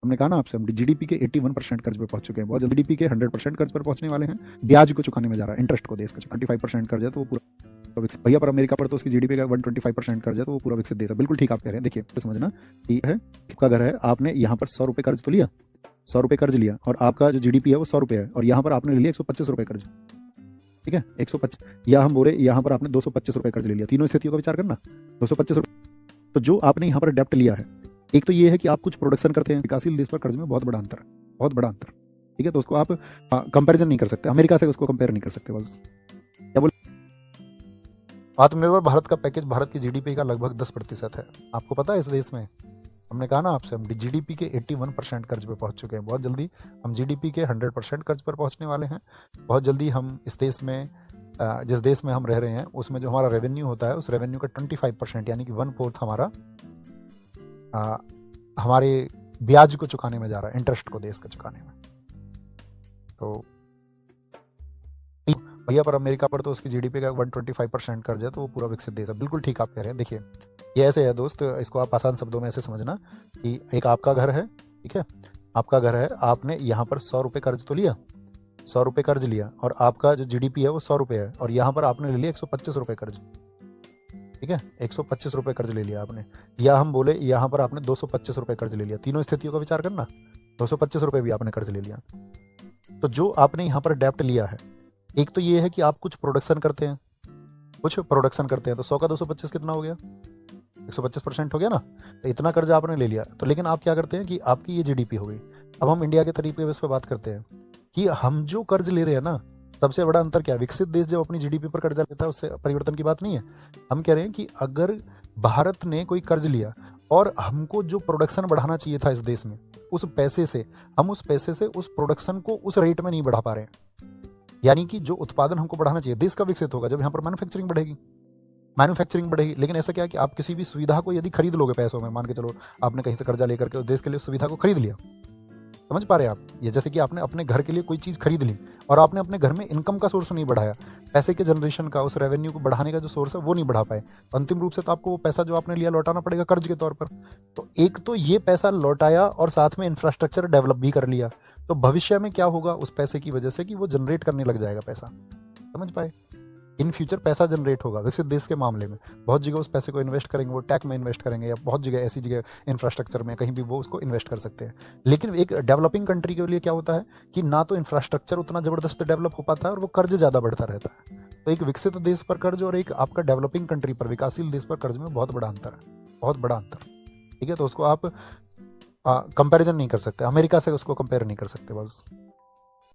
हमने कहा ना आपसे, हम जीडीपी के 81% कर्ज पे पहुंच चुके हैं, बहुत जल्दी जीडीपी के 100% कर्ज पर पहुंचने वाले हैं। ब्याज को चुकाने में जा रहा है, इंटरेस्ट को देश का 25% कर्ज है तो वो पूरा विकसित, भैया पर अमेरिका पर तो उसकी जीडीपी का 125% कर्ज है तो वो पूरा विकसित देश है। बिल्कुल ठीक आप कह रहे हैं। देखिए समझना कि है आपका घर है, आपने यहाँ पर 100 रुपये कर्ज तो लिया, 100 रुपये कर्ज लिया और आपका जो जीडीपी है वो 100 रुपये है, और यहाँ पर आपने ले लिया 125 रुपये कर्ज, ठीक है 125, या हम बोले यहाँ पर आपने 225 रुपये कर्ज ले लिया। तीनों स्थितियों का विचार करना, 225 रुपये। तो जो आपने यहाँ पर डेप्ट लिया है, एक तो ये है कि आप कुछ प्रोडक्शन करते हैं, विकासशील देश पर कर्ज में बहुत बड़ा अंतर है, बहुत बड़ा अंतर, ठीक है। तो उसको आप कंपैरिजन नहीं कर सकते, अमेरिका से उसको कंपेयर नहीं कर सकते। बस क्या बोले, आत्मनिर्भर भारत का पैकेज भारत की जीडीपी का लगभग 10% है। आपको पता है इस देश में, हमने कहा ना आपसे, हम जीडीपी के 81% कर्ज पे पहुंच चुके हैं, बहुत जल्दी हम जीडीपी के 100% कर्ज पर पहुंचने वाले हैं। बहुत जल्दी हम इस देश में, जिस देश में हम रह रहे हैं उसमें जो हमारा रेवेन्यू होता है, उस रेवेन्यू का 25% यानी कि 1/4 हमारा हमारे ब्याज को चुकाने में जा रहा है, इंटरेस्ट को देश का चुकाने में। तो भैया पर अमेरिका पर तो उसकी जीडीपी का 125% कर्ज है तो वो पूरा विकसित देश है। बिल्कुल ठीक आप कह रहे हैं। देखिए ये ऐसे है दोस्त, इसको आप आसान शब्दों में ऐसे समझना कि एक आपका घर है, ठीक है, आपका घर है, आपने यहाँ पर 100 रुपये कर्ज तो लिया, 100 रुपये कर्ज लिया और आपका जो जीडीपी है वो 100 रुपये है, और यहाँ पर आपने ले लिया 125 रुपये कर्ज, ठीक है 125 रुपये कर्ज ले लिया आपने, या हम बोले यहाँ पर आपने 225 रुपये कर्ज ले लिया। तीनों स्थितियों का विचार करना, 225 रुपये भी आपने कर्ज ले लिया। तो जो आपने यहाँ पर डेप्ट लिया है, एक तो ये है कि आप कुछ प्रोडक्शन करते हैं, कुछ प्रोडक्शन करते हैं, तो 100 का 225 कितना हो गया, 125% हो गया ना। तो इतना कर्ज आपने ले लिया, तो लेकिन आप क्या करते हैं कि आपकी ये जीडीपी हो गई। अब हम इंडिया के तरीके इस पर बात करते हैं कि हम जो कर्ज ले रहे हैं ना, सबसे बड़ा अंतर क्या है, विकसित देश जब अपनी जीडीपी पर कर्जा लेता है उससे परिवर्तन की बात नहीं है। हम कह रहे हैं कि अगर भारत ने कोई कर्ज लिया और हमको जो प्रोडक्शन बढ़ाना चाहिए था इस देश में, उस पैसे से हम उस पैसे से उस प्रोडक्शन को उस रेट में नहीं बढ़ा पा रहे हैं, यानी कि जो उत्पादन हमको बढ़ाना चाहिए, देश का विकसित होगा जब यहाँ पर मैन्युफैक्चरिंग बढ़ेगी, मैन्युफैक्चरिंग बढ़ेगी। लेकिन ऐसा क्या है कि आप किसी भी सुविधा को यदि खरीद लोगे पैसों में, मान के चलो आपने कहीं से कर्जा लेकर के उस देश के लिए सुविधा को खरीद लिया, समझ पा रहे हैं आप, ये जैसे कि आपने अपने घर के लिए कोई चीज़ खरीद ली और आपने अपने घर में इनकम का सोर्स नहीं बढ़ाया, पैसे के जनरेशन का, उस रेवेन्यू को बढ़ाने का जो सोर्स है वो नहीं बढ़ा पाए, तो अंतिम रूप से तो आपको वो पैसा जो आपने लिया लौटाना पड़ेगा कर्ज के तौर पर। तो एक तो ये पैसा लौटाया और साथ में इंफ्रास्ट्रक्चर डेवलप भी कर लिया, तो भविष्य में क्या होगा उस पैसे की वजह से कि वो जनरेट करने लग जाएगा पैसा, समझ पाए, इन फ्यूचर पैसा जनरेट होगा। विकसित देश के मामले में बहुत जगह उस पैसे को इन्वेस्ट करेंगे, वो टेक में इन्वेस्ट करेंगे, या बहुत जगह ऐसी जगह इंफ्रास्ट्रक्चर में कहीं भी वो उसको इन्वेस्ट कर सकते हैं। लेकिन एक डेवलपिंग कंट्री के लिए क्या होता है कि ना तो इंफ्रास्ट्रक्चर उतना जबरदस्त डेवलप हो पाता है और वो कर्ज ज़्यादा बढ़ता रहता है। तो एक विकसित देश पर कर्ज और एक आपका डेवलपिंग कंट्री पर, विकासशील देश पर कर्ज में बहुत बड़ा अंतर है, बहुत बड़ा अंतर, ठीक है। तो उसको आप कंपैरिजन नहीं कर सकते, अमेरिका से उसको कंपेयर नहीं कर सकते बस।